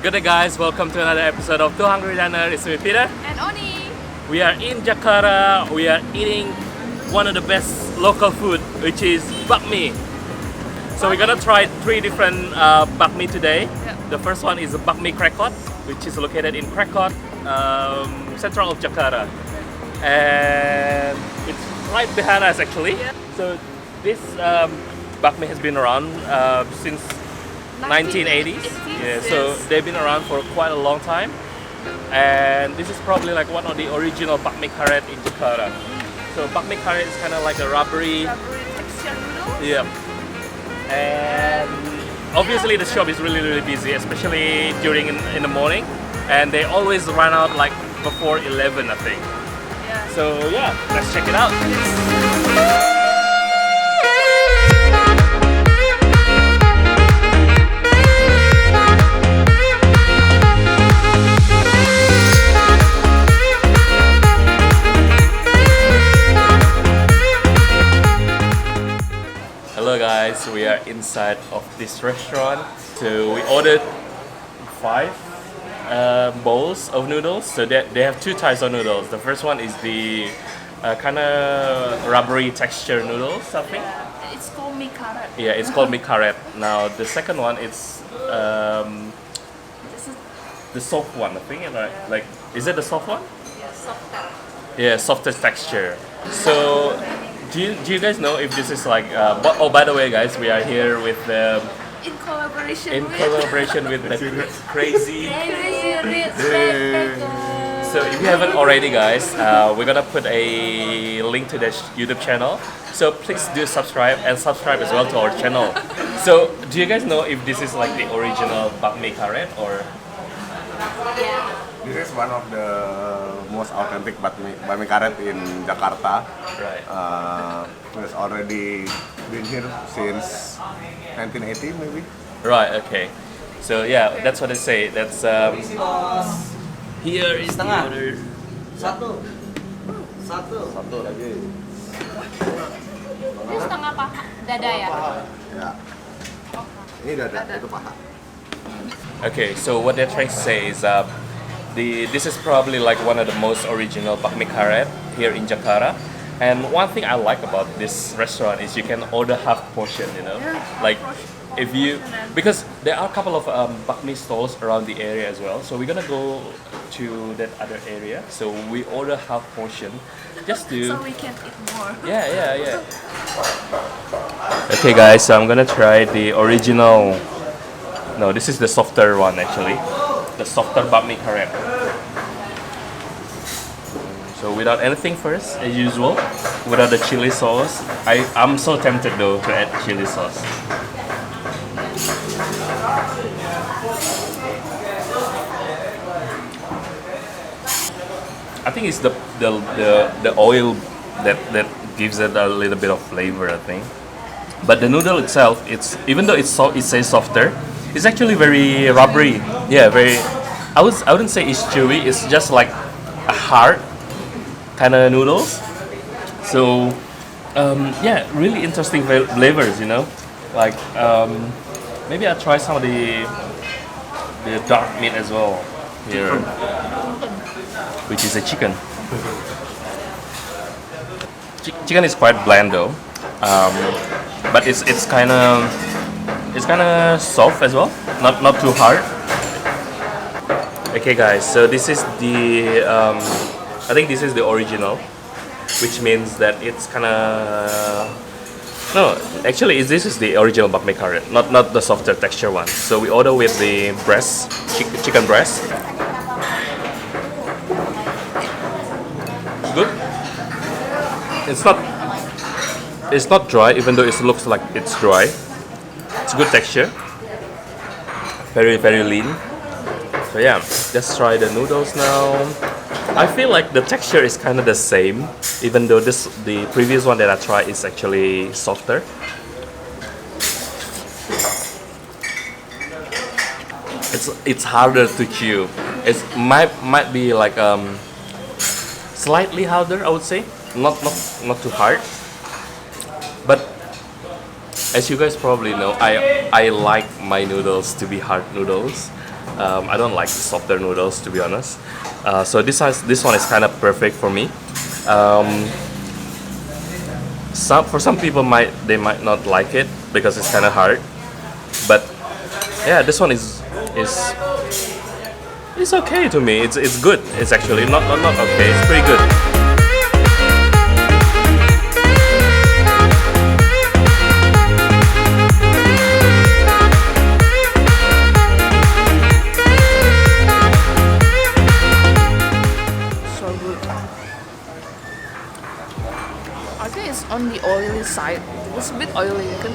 Good day guys, welcome to another episode of Two Hungry Diner. It's me Peter. And Oni. We are in Jakarta. We are eating one of the best local food, which is bakmi. So we're gonna try three different bakmi today. Yeah. The first one is the Bakmi Krekot, which is located in Krekot, Central Jakarta. And it's right behind us actually. Yeah. So this bakmi has been around since 1980s. Yeah, so they've been around for quite a long time, and this is probably like one of the original Bakmi Karet in Jakarta. So Bakmi Karet is kind of like a rubbery texture noodles. yeah, and obviously the shop is really busy, especially during in the morning, and they always run out like before 11, I think. Yeah. So yeah, let's check it out. Hello guys, we are inside of this restaurant. So we ordered 5 bowls of noodles. So they have 2 types of noodles. The first one is the kind of rubbery texture noodles, I think. It's called Bakmi Karet. Yeah, it's called Bakmi Karet. Now the second one is This is the soft one, I think. Like, is it the soft one? softer. Yeah, softer texture. So, do you guys know if this is like? Oh, by the way, guys, we are here with In collaboration with the crazy. Krekot. So, if you haven't already, guys, we're gonna put a link to the YouTube channel. So please do subscribe and subscribe as well to our channel. So, do you guys know if this is like the original Bakmi Karet or? Yeah. This is one of the most authentic bakmi karet in Jakarta. Right. It's already been here since 1980 maybe. Right. Okay. So yeah, that's what I say. That's here is the order. Satu lagi. Ini setengah paha dada ya. Ya. Ini dada, itu paha. Okay, so what they're trying to say is this is probably like one of the most original Bakmi Karet here in Jakarta. And one thing I like about this restaurant is you can order half portion, you know? Yeah, Like half if you, because there are a couple of Bakmi stalls around the area as well. So we're gonna go to that other area. So we order half portion just to... So we can eat more. Yeah. Okay guys, so I'm gonna try the original. No, this is the softer one actually. The softer Bakmi Karet. So without anything first, as usual, without the chili sauce. I'm so tempted though to add chili sauce. I think it's the oil that gives it a little bit of flavor, I think. But the noodle itself, it's even though it says softer, it's actually very rubbery. Yeah, very. I wouldn't say it's chewy. It's just like a hard kind of noodles. So yeah, really interesting flavors. You know, like maybe I'll try some of the dark meat as well here, which is a chicken. Chicken is quite bland though, but it's kind of soft as well, not too hard. Okay guys, so this is the I think this is the original, which means that it's kind of no, actually this is the original Bakmi Karet, not the softer texture one. So we order with the breast, chicken breast. Good. It's not dry, even though it looks like it's dry. It's good texture, very lean. So yeah, let's try the noodles now. I feel like the texture is kind of the same, even though the previous one that I tried is actually softer. It's harder to chew. It might be like slightly harder, I would say, not too hard. But as you guys probably know, I like my noodles to be hard noodles. I don't like softer noodles, to be honest. So this one is kind of perfect for me. For some people they might not like it because it's kind of hard, but yeah, this one is it's okay to me. It's good. It's actually not okay. It's pretty good. So good. I think it's on the oily side. It's a bit oily, kan?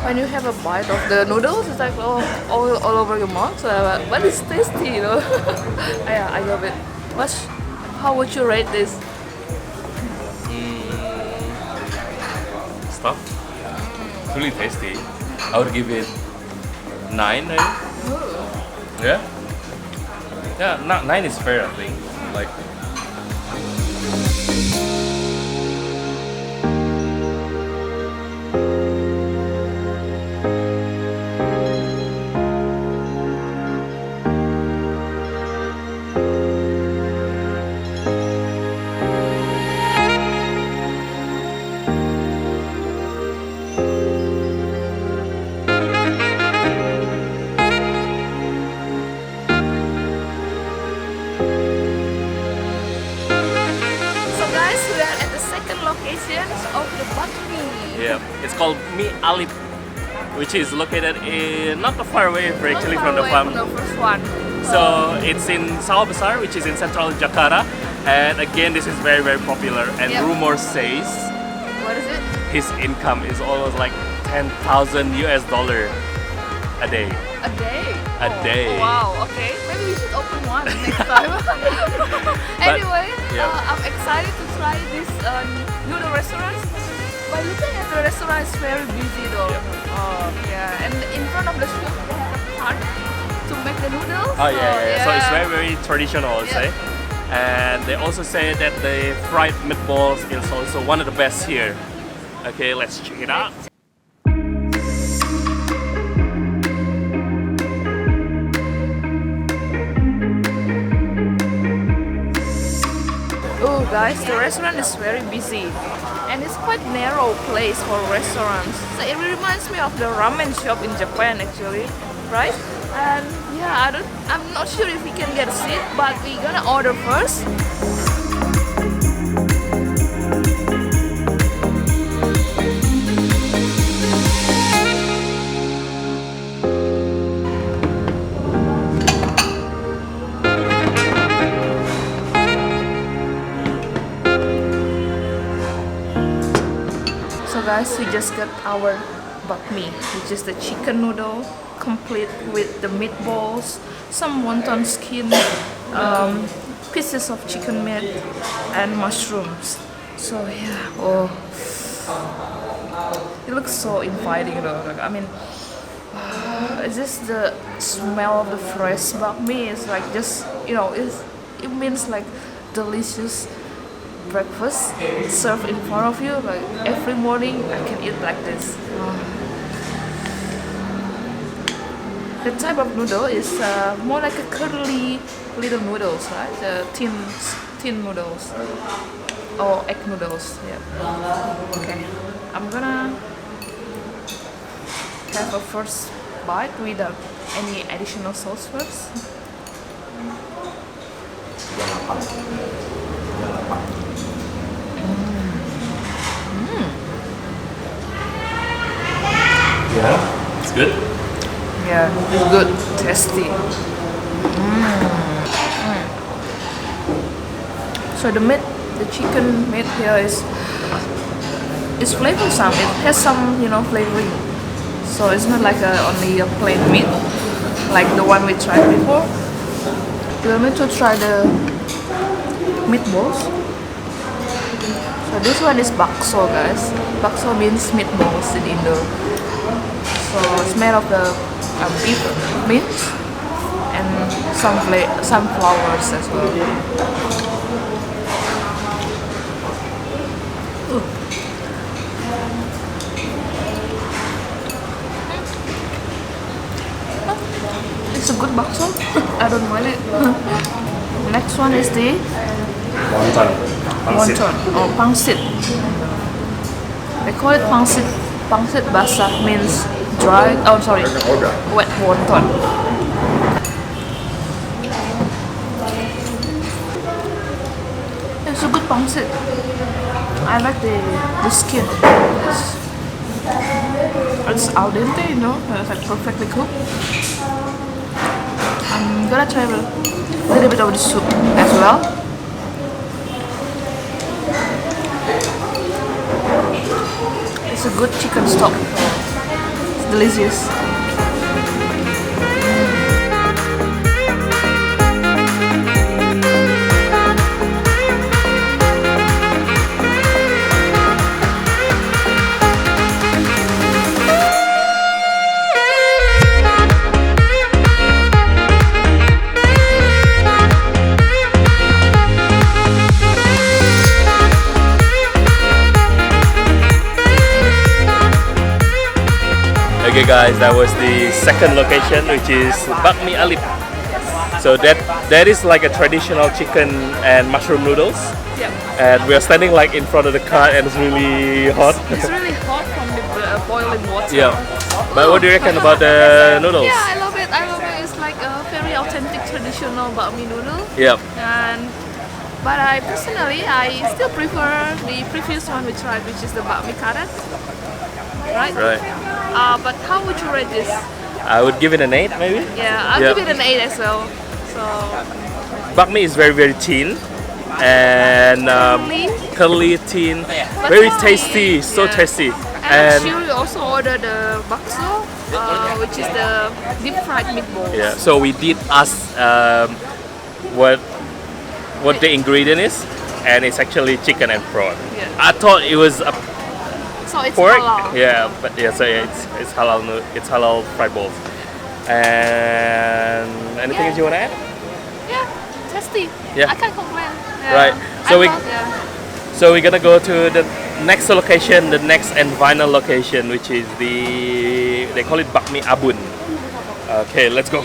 When you have a bite of the noodles, it's like oil all over your mouth. So, but it's tasty, you know. Yeah, I love it. How would you rate this? Stuff. It's really tasty. I would give it 9, maybe. Yeah. Yeah, 9 is fair, I think. Like. Locations of the bakmi. Yeah, it's called Bakmi Ali, which is located in not far away actually from the farm. The first one. So it's in Sawah Besar, which is in Central Jakarta, and again this is very popular. And rumor says, what is it? His income is almost like $10,000 a day. A day? A day. Oh, wow, okay. Maybe we should open one next time. Anyway, I'm excited to try this noodle restaurant. By looking at the restaurant, it's very busy though. Yeah, and in front of the shop they have a cart to make the noodles. Oh yeah. So it's very traditional, I'll say. And they also say that the fried meatballs is also one of the best here. Okay, let's check it out. Oh guys, the restaurant is very busy and it's quite narrow place for restaurants. So it reminds me of the ramen shop in Japan actually, right? And yeah, I'm not sure if we can get a seat, but we're gonna order first. So guys, we just got our bakmi, which is the chicken noodle, complete with the meatballs, some wonton skin, pieces of chicken meat, and mushrooms. So yeah, it looks so inviting though. Like, I mean, it's just the smell of the fresh bakmi. It's like just, you know, it means like delicious breakfast served in front of you. Like every morning I can eat like this. The type of noodle is more like a curly little noodles, right? The thin noodles or egg noodles. Yeah. Okay, I'm gonna have a first bite without any additional sauce first. Yeah, it's good. Yeah, it's good, tasty. So the meat, the chicken meat here is flavorsome. It has some, you know, flavoring. So it's not like only a plain meat, like the one we tried before. We are going to try the meatballs. So this one is bakso, guys. Bakso means meatballs in Indo. So it's made of the beef meat and some flowers as well. the Wonton. Pangsit. wonton or pangsit. They call it pangsit. Pangsit basah means dry. Oh, sorry, wet wonton. It's a good pangsit. I like the skin. It's al dente, you know. It's like perfectly cooked. I'm gonna try a little bit of the soup as well. It's a good chicken stock. It's delicious. Okay guys, that was the second location, which is Bakmi Ali. So that is like a traditional chicken and mushroom noodles. Yep. And we are standing like in front of the car and it's really hot. It's really hot from the boiling water. Yeah. But what do you reckon about the noodles? Yeah, I love it. I love it. It's like a very authentic traditional bakmi noodle. Yep. But I still prefer the previous one we tried, which is the Bakmi Karet. Right? Right. But how would you rate this? I would give it an 8 maybe. Yeah, I'll Yeah. give it an 8 as well. So Bakmi is very very thin and curly thin, very tasty, so Yeah. tasty. and actually we also ordered the bakso, which is the deep fried meatballs. Yeah, so we did ask what the ingredient is, and it's actually chicken and prawn. Yeah. I thought it was a So it's pork. halal. Yeah, but yeah, so yeah, it's halal. It's halal fried balls. And anything Yeah. else you wanna add? Yeah, tasty. Yeah. I can't complain. Yeah. Right, so yeah. So we're gonna go to the next location, the next and final location, which is they call it Bakmi Abun. Okay, let's go.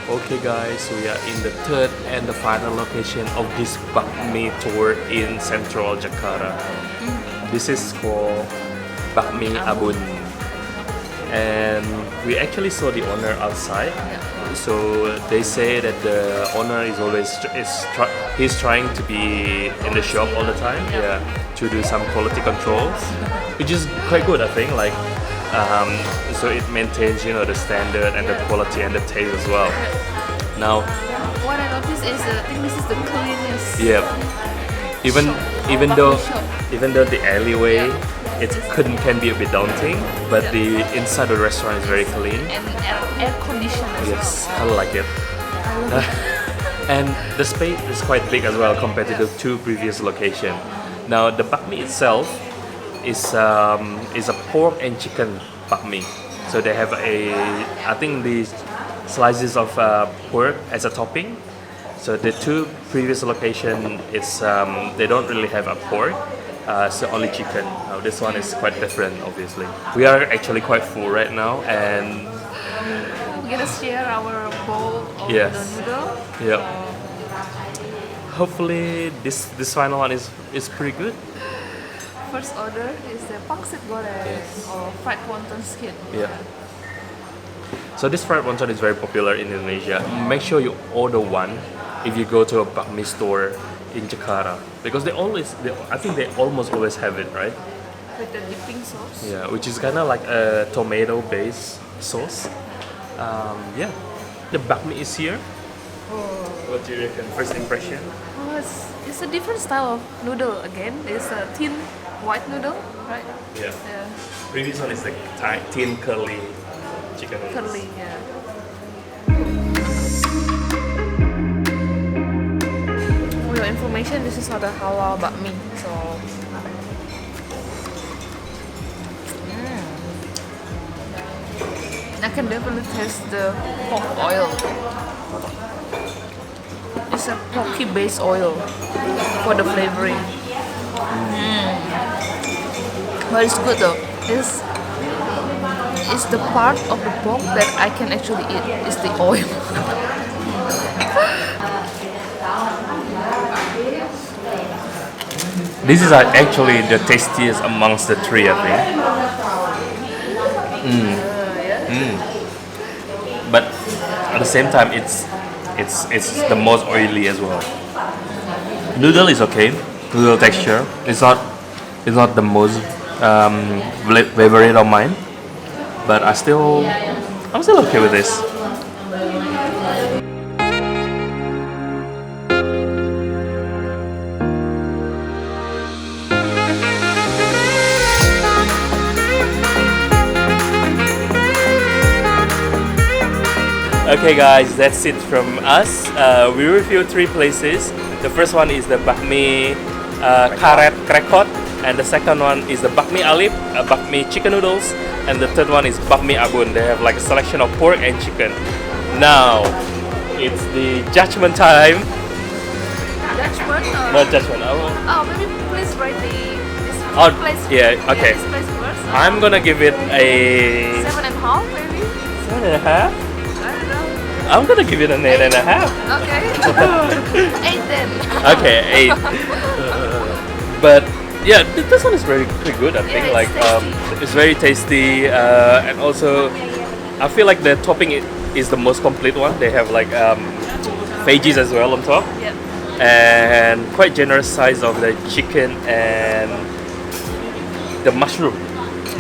Okay guys, we are in the third and the final location of this Bakmi tour in Central Jakarta. This is called Bakmi Abun. And we actually saw the owner outside. So they say that the owner is always he's trying to be in the shop all the time, yeah, to do some quality controls, which is quite good, I think. Like, so it maintains, you know, the standard and the quality and the taste as well. Now, What I noticed is I think this is the cleanest. yeah, even Bakmi though the alleyway it can be a bit daunting, but Yeah. the inside the restaurant is very clean. And air conditioned as Yes, well. I like it. And the space is quite big as well compared to the two previous locations. Now the bakmi itself is a pork and chicken bakmi. So they have I think these slices of pork as a topping. So the two previous location is they don't really have a pork. So only chicken. Now this one is quite different, obviously. We are actually quite full right now, and We're gonna share our bowl of Yes. the noodle. yeah, hopefully this final one is pretty good. First order is the pangsit goreng or fried wonton skin. Yeah. So this fried wonton is very popular in Indonesia. Make sure you order one if you go to a bakmi store in Jakarta, because I think they almost always have it, right? With the dipping sauce. Yeah, which is kind of like a tomato-based sauce. Yeah, the bakmi is here. What do you reckon? First impression? Oh, it's a different style of noodle again. It's a thin white noodle, right? Yeah. Yeah, Previous one is the thin curly chicken noodles. curly, yeah. For your information, this is not a halal bakmi, so. I can definitely taste the pork oil. It's a porky based oil for the flavoring. But it's good though. It's the part of the pork that I can actually eat. It's the oil. This is actually the tastiest amongst the three, I think. But at the same time, it's the most oily as well. Noodle is okay. Noodle texture. It's not the most favorite of mine. But I'm still okay with this. Okay guys, that's it from us. We reviewed 3 places. The first one is the Bakmi Karet Krekot, and the second one is the Bakmi Alip, Bakmi chicken noodles, and the third one is Bakmi Abun. They have like a selection of pork and chicken. Now, it's the judgment time. Judgment? Not judgment. Maybe please rate this Oh, place. yeah, okay. This place first. I'm gonna give it a 7.5 maybe? 7.5. I don't know. I'm gonna give it an 8.5. Okay. 8 then. Okay, 8. But yeah, this one is pretty good. I think it's it's very tasty, and also I feel like the topping is the most complete one. They have like veggies as well on top, Yep. and quite generous size of the chicken and the mushroom.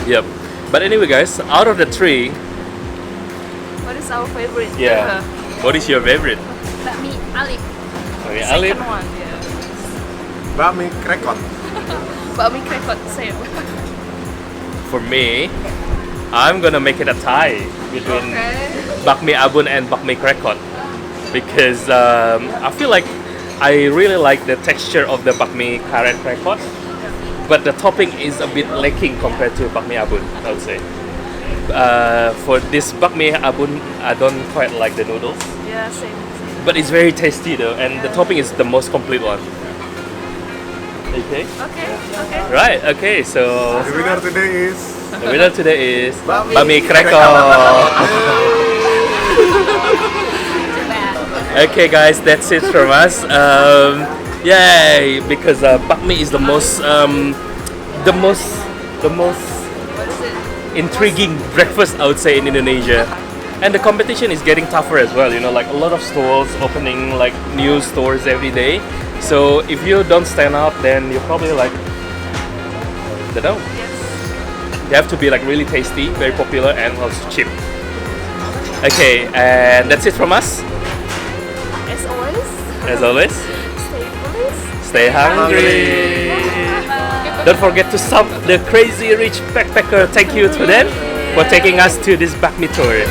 Yep. But anyway, guys, out of the 3, What is our favorite? yeah, what is your favorite? Bakmi Ali. Okay, Second Alip. one, yeah. Bakmi Krekot. Bakmi Krekot, same. For me, I'm gonna make it a tie between Bakmi Abun and Bakmi Krekot, because I feel like I really like the texture of the Bakmi Karet Krekot, but the topping is a bit lacking compared to Bakmi Abun, I would say. For this Bakmi Abun, I don't quite like the noodles, Yeah, same. but it's very tasty though, and the topping is the most complete one. Okay. Okay, okay. Right. Okay. So The winner today is the winner today is Bakmi Bakmi Krekot. Too bad. Okay, guys, that's it from us. Yay! Because bakmi is the most What is it? intriguing breakfast, I would say, in Indonesia. And the competition is getting tougher as well. You know, like a lot of stores opening like new stores every day. So if you don't stand out, then you're probably like, they don't. Yes. They have to be like really tasty, very popular, and also cheap. Okay, and that's it from us. As always, As always, stay foolish. stay hungry. Don't forget to sub the Crazy Rich Backpacker. Thank you to them for taking us to this Bakmi tour.